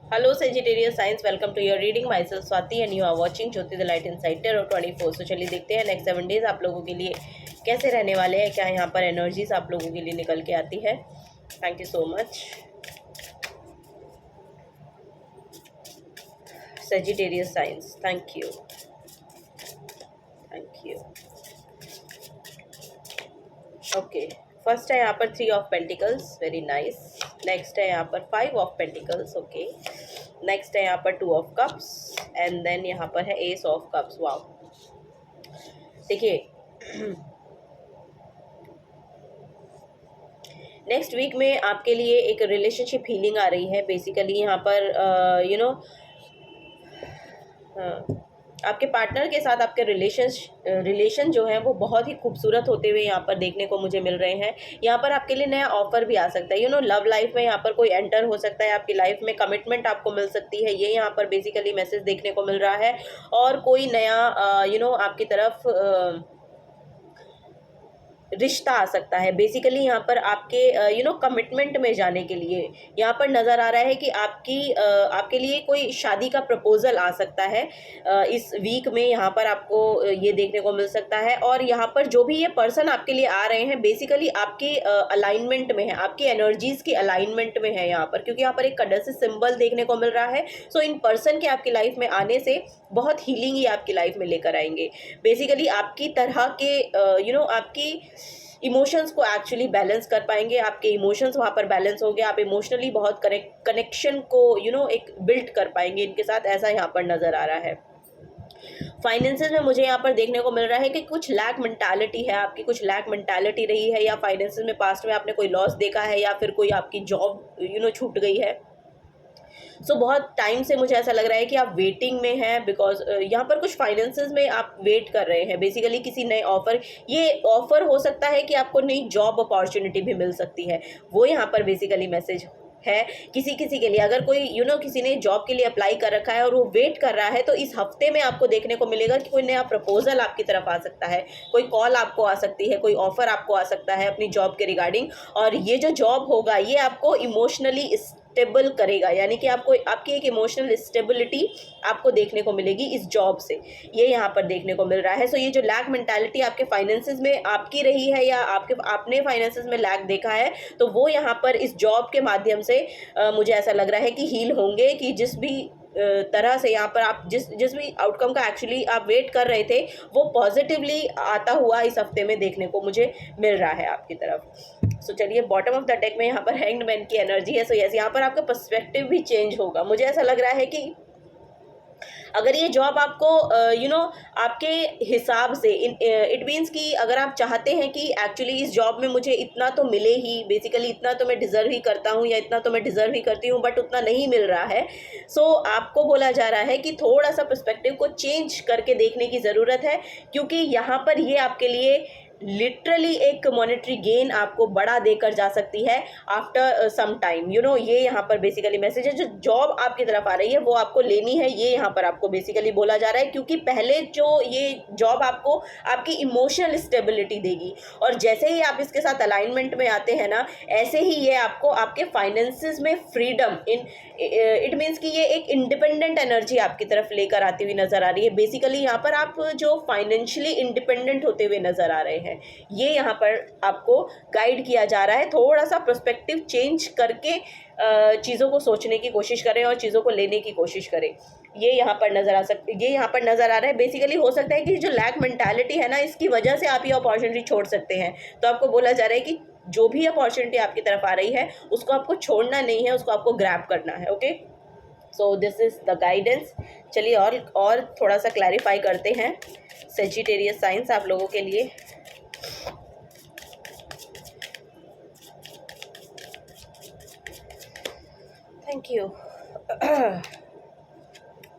Hello Sagittarius Signs, welcome to your reading. Myself Swati and you are watching Jyoti the Light Inside Tarot 24. So चलिए देखते हैं next 7 days आप लोगों के लिए कैसे रहने वाले हैं, क्या यहाँ पर एनर्जीज आप लोगों के लिए निकल के आती है. Thank you so much Sagittarius Signs. Thank you. Okay, first है यहाँ पर 3 of pentacles, very nice. Next है यहाँ पर 5 ऑफ पेंटिकल्स. ओके, नेक्स्ट है यहाँ पर 2 ऑफ कप्स एंड देन यहाँ पर है एस ऑफ कप्स. वाओ, देखिए नेक्स्ट वीक में आपके लिए एक रिलेशनशिप हीलिंग आ रही है. बेसिकली यहाँ पर आपके पार्टनर के साथ आपके रिलेशन जो है वो बहुत ही खूबसूरत होते हुए यहाँ पर देखने को मुझे मिल रहे हैं. यहाँ पर आपके लिए नया ऑफर भी आ सकता है. लव लाइफ में यहाँ पर कोई एंटर हो सकता है, आपकी लाइफ में कमिटमेंट आपको मिल सकती है. ये यहाँ पर बेसिकली मैसेज देखने को मिल रहा है. और कोई नया आपकी तरफ रिश्ता आ सकता है. बेसिकली यहाँ पर आपके कमिटमेंट में जाने के लिए यहाँ पर नज़र आ रहा है कि आपके लिए कोई शादी का प्रपोजल आ सकता है इस वीक में. यहाँ पर आपको ये देखने को मिल सकता है. और यहाँ पर जो भी ये पर्सन आपके लिए आ रहे हैं बेसिकली आपकी अलाइनमेंट में है, आपकी एनर्जीज की अलाइनमेंट में है यहाँ पर, क्योंकि यहाँ पर एक कडस सिंबल देखने को मिल रहा है. सो इन पर्सन के आपकी लाइफ में आने से बहुत हीलिंग ही आपकी लाइफ में लेकर आएंगे. बेसिकली आपकी तरह के आपकी इमोशंस को एक्चुअली बैलेंस कर पाएंगे. आपके इमोशंस वहाँ पर बैलेंस होंगे. आप इमोशनली बहुत कनेक्शन को एक बिल्ड कर पाएंगे इनके साथ, ऐसा यहाँ पर नज़र आ रहा है. फाइनेंसेस में मुझे यहाँ पर देखने को मिल रहा है कि कुछ लैक मेंटालिटी है, आपकी कुछ लैक मेंटालिटी रही है, या फाइनेंसेस में पास्ट में आपने कोई लॉस देखा है, या फिर कोई आपकी जॉब छूट गई है. सो बहुत टाइम से मुझे ऐसा लग रहा है कि आप वेटिंग में हैं, बिकॉज यहाँ पर कुछ फाइनेंसेस में आप वेट कर रहे हैं. बेसिकली किसी नए ऑफर, ये ऑफर हो सकता है कि आपको नई जॉब अपॉर्चुनिटी भी मिल सकती है. वो यहाँ पर बेसिकली मैसेज है किसी के लिए. अगर कोई किसी ने जॉब के लिए अप्लाई कर रखा है और वो वेट कर रहा है, तो इस हफ्ते में आपको देखने को मिलेगा कि कोई नया प्रपोजल आपकी तरफ आ सकता है, कोई कॉल आपको आ सकती है, कोई ऑफर आपको आ सकता है अपनी जॉब के रिगार्डिंग. और ये जो जॉब होगा ये आपको इमोशनली स्टेबल करेगा, यानी कि आपकी एक इमोशनल स्टेबिलिटी आपको देखने को मिलेगी इस जॉब से. ये यहाँ पर देखने को मिल रहा है. सो ये जो लैक मेंटालिटी आपके फाइनेंसेस में आपकी रही है, या आपने फाइनेंसेस में लैक देखा है, तो वो यहाँ पर इस जॉब के माध्यम से मुझे ऐसा लग रहा है कि हील होंगे. कि जिस भी तरह से यहाँ पर आप जिस भी आउटकम का एक्चुअली आप वेट कर रहे थे, वो पॉजिटिवली आता हुआ इस हफ्ते में देखने को मुझे मिल रहा है आपकी तरफ. सो चलिए, बॉटम ऑफ द डेक में यहाँ पर हैंग्ड मैन की एनर्जी है. सो यस, यहाँ पर आपका पर्सपेक्टिव भी चेंज होगा. मुझे ऐसा लग रहा है कि अगर ये जॉब आपको आपके हिसाब से इट मीन्स कि अगर आप चाहते हैं कि एक्चुअली इस जॉब में मुझे इतना तो मिले ही, बेसिकली इतना तो मैं डिज़र्व ही करता हूँ या इतना तो मैं डिज़र्व ही करती हूँ, बट उतना नहीं मिल रहा है. सो आपको बोला जा रहा है कि थोड़ा सा पर्सपेक्टिव को चेंज करके देखने की ज़रूरत है, क्योंकि यहाँ पर ये आपके लिए लिटरली एक मॉनेटरी गेन आपको बड़ा देकर जा सकती है आफ्टर सम टाइम. ये यहाँ पर बेसिकली मैसेज है. जो जॉब आपकी तरफ आ रही है वो आपको लेनी है, ये यहाँ पर आपको बेसिकली बोला जा रहा है, क्योंकि पहले जो ये जॉब आपको आपकी इमोशनल स्टेबिलिटी देगी, और जैसे ही आप इसके साथ अलाइनमेंट में आते हैं ना, ऐसे ही ये आपको आपके फाइनेंसेस में फ्रीडम इट मीन्स कि ये एक इंडिपेंडेंट एनर्जी आपकी तरफ लेकर आती हुई नज़र आ रही है. बेसिकली यहाँ पर आप जो फाइनेंशियली इंडिपेंडेंट होते हुए नज़र आ रहे हैं, ये यहाँ पर आपको गाइड किया जा रहा है. थोड़ा सा पर्सपेक्टिव चेंज करके चीज़ों को सोचने की कोशिश करें और चीज़ों को लेने की कोशिश करें. ये यहाँ पर नज़र आ रहा है. बेसिकली हो सकता है कि जो लैक मेंटालिटी है ना, इसकी वजह से आप ये अपॉर्चुनिटी छोड़ सकते हैं. तो आपको बोला जा रहा है कि जो भी अपॉर्चुनिटी आपकी तरफ आ रही है उसको आपको छोड़ना नहीं है, उसको आपको ग्रैब करना है. Okay, so this is the guidance. चलिए और थोड़ा सा क्लैरिफाई करते हैं सेजिटेरियस साइंस आप लोगों के लिए. Thank you.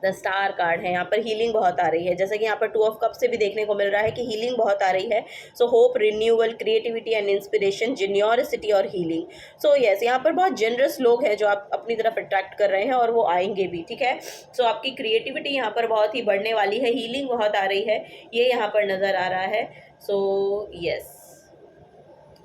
The star card है. यहाँ पर हीलिंग बहुत आ रही है, जैसे कि यहाँ पर 2 ऑफ कप से भी देखने को मिल रहा है कि हीलिंग बहुत आ रही है. So hope, renewal, creativity and inspiration, generosity और हीलिंग. सो यस, यहाँ पर बहुत जेनरस लोग हैं जो आप अपनी तरफ अट्रैक्ट कर रहे हैं, और वो आएंगे भी. ठीक है. सो आपकी क्रिएटिविटी यहाँ पर बहुत ही बढ़ने वाली है. हीलिंग बहुत आ रही है, ये यहाँ पर नज़र आ रहा है. सो यस,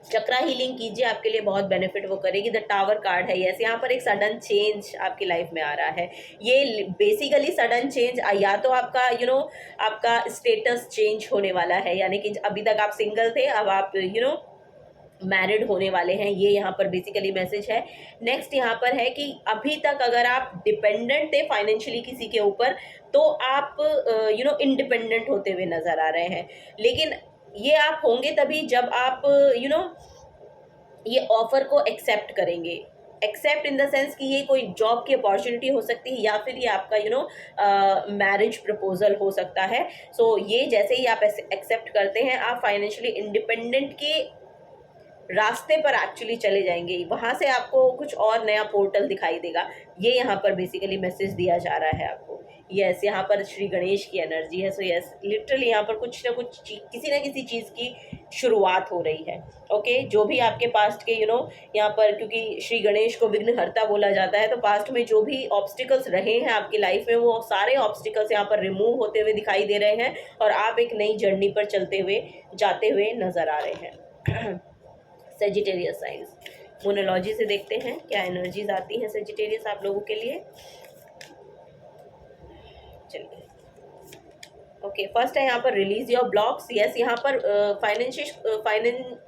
चक्रा हीलिंग कीजिए, आपके लिए बहुत बेनिफिट वो करेगी। द टावर कार्ड है, यस, यहाँ पर एक सडन चेंज आपकी लाइफ में आ रहा है। ये बेसिकली सडन चेंज या तो आपका आपका स्टेटस चेंज होने वाला है, यानी कि अभी तक आप सिंगल थे, अब आप मैरिड होने वाले हैं, ये यहाँ पर बेसिकली मैसेज है। नेक्स्ट यहाँ पर है कि अभी तक अगर आप डिपेंडेंट थे फाइनेंशियली किसी के ऊपर, तो आप इंडिपेंडेंट होते हुए नजर आ रहे हैं। लेकिन ये आप होंगे तभी जब आप ये ऑफर को एक्सेप्ट करेंगे। एक्सेप्ट इन द सेंस कि ये कोई जॉब की अपॉर्चुनिटी हो सकती है, या फिर ये आपका मैरिज प्रपोजल हो सकता है। सो ये जैसे ही आप एक्सेप्ट करते हैं, आप फाइनेंशियली इंडिपेंडेंट के रास्ते पर एक्चुअली चले जाएंगे। वहां से आपको कुछ और नया पोर्टल दिखाई देगा। ये यहाँ पर बेसिकली मैसेज दिया जा रहा है आपको। यस, यहाँ पर श्री गणेश की एनर्जी है। सो यस, लिटरली यहाँ पर कुछ ना कुछ किसी ना किसी चीज़ की शुरुआत हो रही है। ओके, जो भी आपके पास्ट के यहाँ पर, क्योंकि श्री गणेश को विघ्नहर्ता बोला जाता है, तो पास्ट में जो भी ऑब्स्टिकल्स रहे हैं आपकी लाइफ में, वो सारे ऑब्स्टिकल्स यहाँ पर रिमूव होते हुए दिखाई दे रहे हैं, और आप एक नई जर्नी पर चलते हुए जाते हुए नजर आ रहे हैं। सेजिटेरियस साइंस मोनोलॉजी से देखते हैं क्या एनर्जीज आती हैं सेजिटेरियस आप लोगों के लिए। चलिए, ओके, फर्स्ट है यहाँ पर रिलीज योर ब्लॉक्स। यस, यहाँ पर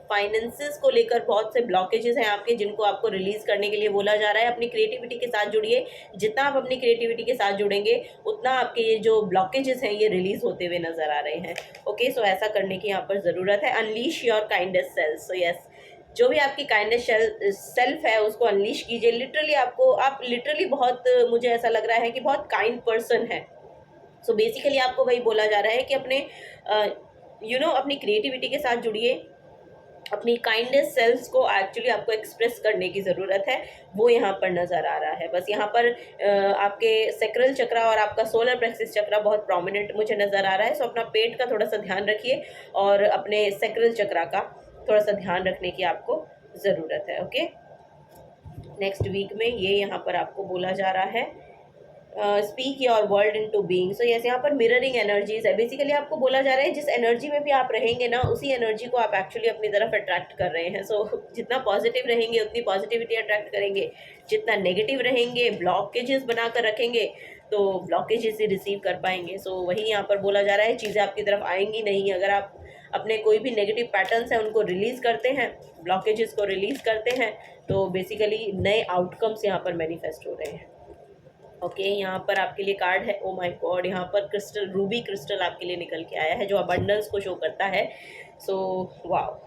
फाइनेंसेस को लेकर बहुत से ब्लॉकेजेस हैं आपके, जिनको आपको रिलीज करने के लिए बोला जा रहा है। अपनी क्रिएटिविटी के साथ जुड़िए। जितना आप अपनी क्रिएटिविटी के साथ जुड़ेंगे, उतना आपके ये जो ब्लॉकेजेस हैं ये रिलीज होते हुए नजर आ रहे हैं। ओके, सो ऐसा करने की यहाँ पर ज़रूरत है। Unleash your kindest self. So yes, जो भी आपकी काइंडनेस सेल्फ है उसको अनलीश कीजिए। लिटरली आप लिटरली बहुत, मुझे ऐसा लग रहा है कि बहुत काइंड पर्सन है। सो बेसिकली आपको वही बोला जा रहा है कि अपने अपनी क्रिएटिविटी के साथ जुड़िए। अपनी काइंडनेस सेल्स को एक्चुअली आपको एक्सप्रेस करने की ज़रूरत है, वो यहाँ पर नज़र आ रहा है। बस यहाँ पर आपके सेक्रल चक्रा और आपका सोलर प्लेक्सिस चक्रा बहुत प्रोमिनेंट मुझे नज़र आ रहा है। सो अपना पेट का थोड़ा सा ध्यान रखिए, और अपने सेक्रल चक्रा का थोड़ा सा ध्यान रखने की आपको ज़रूरत है। ओके, नेक्स्ट वीक में ये यहाँ पर आपको बोला जा रहा है, speak your world into being. So yes, यहाँ पर मिररिंग एनर्जीज है। बेसिकली आपको बोला जा रहा है जिस एनर्जी में भी आप रहेंगे ना, उसी एनर्जी को आप एक्चुअली अपनी तरफ अट्रैक्ट कर रहे हैं। सो जितना पॉजिटिव रहेंगे उतनी पॉजिटिविटी अट्रैक्ट करेंगे, जितना नेगेटिव रहेंगे, ब्लॉकेजेस बनाकर रखेंगे, तो ब्लॉकेजेस ही रिसीव कर पाएंगे। सो वही यहाँ पर बोला जा रहा है, चीज़ें आपकी तरफ आएंगी नहीं। अगर आप अपने कोई भी नेगेटिव पैटर्न्स हैं उनको रिलीज़ करते हैं, ब्लॉकेजेस को रिलीज़ करते हैं, तो बेसिकली नए आउटकम्स यहाँ पर मैनिफेस्ट हो रहे हैं। ओके, यहाँ पर आपके लिए कार्ड है, ओ माय गॉड, यहाँ पर क्रिस्टल, रूबी क्रिस्टल आपके लिए निकल के आया है, जो अबंडेंस को शो करता है। सो वाओ,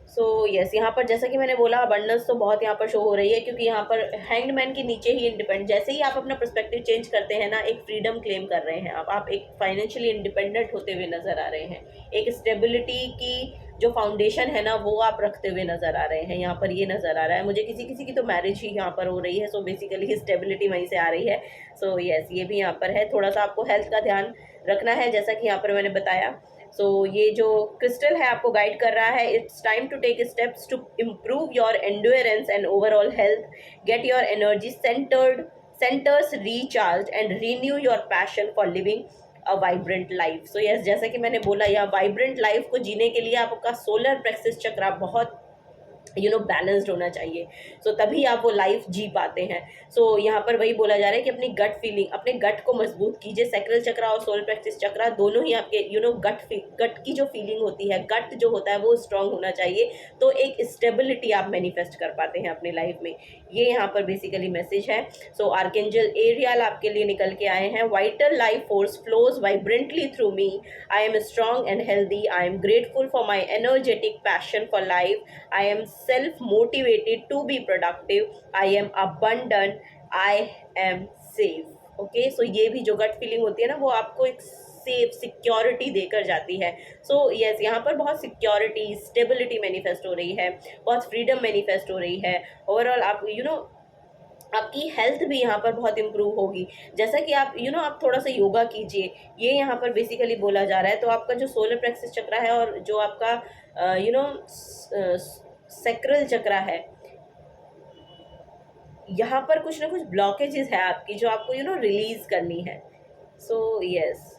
सो यस, यहाँ पर जैसा कि मैंने बोला, अबंडेंस तो बहुत यहाँ पर शो हो रही है, क्योंकि यहाँ पर हैंग्ड मैन के नीचे ही इंडिपेंडेंट, जैसे ही आप अपना पर्सपेक्टिव चेंज करते हैं ना, एक फ्रीडम क्लेम कर रहे हैं आप एक फाइनेंशियली इंडिपेंडेंट होते हुए नजर आ रहे हैं। एक स्टेबिलिटी की जो फाउंडेशन है ना, वो आप रखते हुए नजर आ रहे हैं। यहाँ पर ये नजर आ रहा है मुझे, किसी की तो मैरिज ही यहाँ पर हो रही है। सो बेसिकली स्टेबिलिटी वहीं से आ रही है। सो यस, ये भी यहाँ पर है। थोड़ा सा आपको हेल्थ का ध्यान रखना है, जैसा कि यहाँ पर मैंने बताया। सो ये जो क्रिस्टल है आपको गाइड कर रहा है, it's time to take steps to improve your endurance and overall health, get your energy centres recharge and renew your passion for living a vibrant life. So yes, जैसा कि मैंने बोला, यह वाइब्रेंट लाइफ को जीने के लिए आपका सोलर प्लेक्सिस चक्रा बहुत बैलेंस्ड होना चाहिए। सो तभी आप वो लाइफ जी पाते हैं। सो यहाँ पर वही बोला जा रहा है कि अपनी गट फीलिंग, अपने गट को मजबूत कीजिए। सैक्रल चक्रा और सोलर प्लेक्सिस चक्रा दोनों ही आपके गट की जो फीलिंग होती है, गट जो होता है वो स्ट्रांग होना चाहिए, तो एक स्टेबिलिटी आप मैनिफेस्ट कर पाते हैं अपनी लाइफ में। ये यहाँ पर बेसिकली मैसेज है। सो आर्कएंजल एरियल आपके लिए निकल के आए हैं। Vital life force flows vibrantly through me, I am strong and healthy, I am grateful for my energetic passion for life, I am self motivated to be productive, I am abundant, I am safe. Okay, so ये भी जो gut feeling होती है ना, वो आपको एक safe security देकर जाती है। सो यस, यहाँ पर बहुत सिक्योरिटी, स्टेबिलिटी मैनिफेस्ट हो रही है, बहुत फ्रीडम मैनिफेस्ट हो रही है। ओवरऑल आप आपकी हेल्थ भी यहाँ पर बहुत इम्प्रूव होगी। जैसा कि आप आप थोड़ा सा योगा कीजिए, ये यहाँ पर बेसिकली बोला जा रहा है। तो आपका जो सोलर प्लेक्सिस चक्रा है और जो आपका सेक्रल चक्रा है, यहाँ पर कुछ ना कुछ ब्लॉकेजेस है आपकी, जो आपको रिलीज करनी है। सो यस,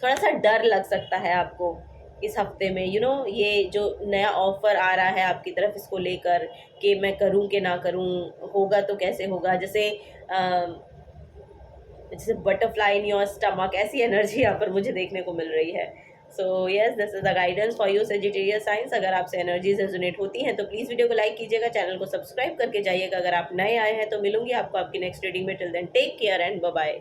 थोड़ा सा डर लग सकता है आपको इस हफ्ते में, ये जो नया ऑफर आ रहा है आपकी तरफ इसको लेकर कि मैं करूं कि ना करूं, होगा तो कैसे होगा, जैसे बटरफ्लाई इन योर स्टमक, ऐसी एनर्जी यहाँ पर मुझे देखने को मिल रही है। So yes, this is the guidance for you Sagittarius science. अगर आपसे एनर्जीज रेजोनेट होती हैं तो प्लीज़ वीडियो को लाइक कीजिएगा, चैनल को सब्सक्राइब करके जाइएगा। अगर आप नए आए हैं तो मिलूंगी आपको आपकी नेक्स्ट रीडिंग में। Till then take care and bye bye.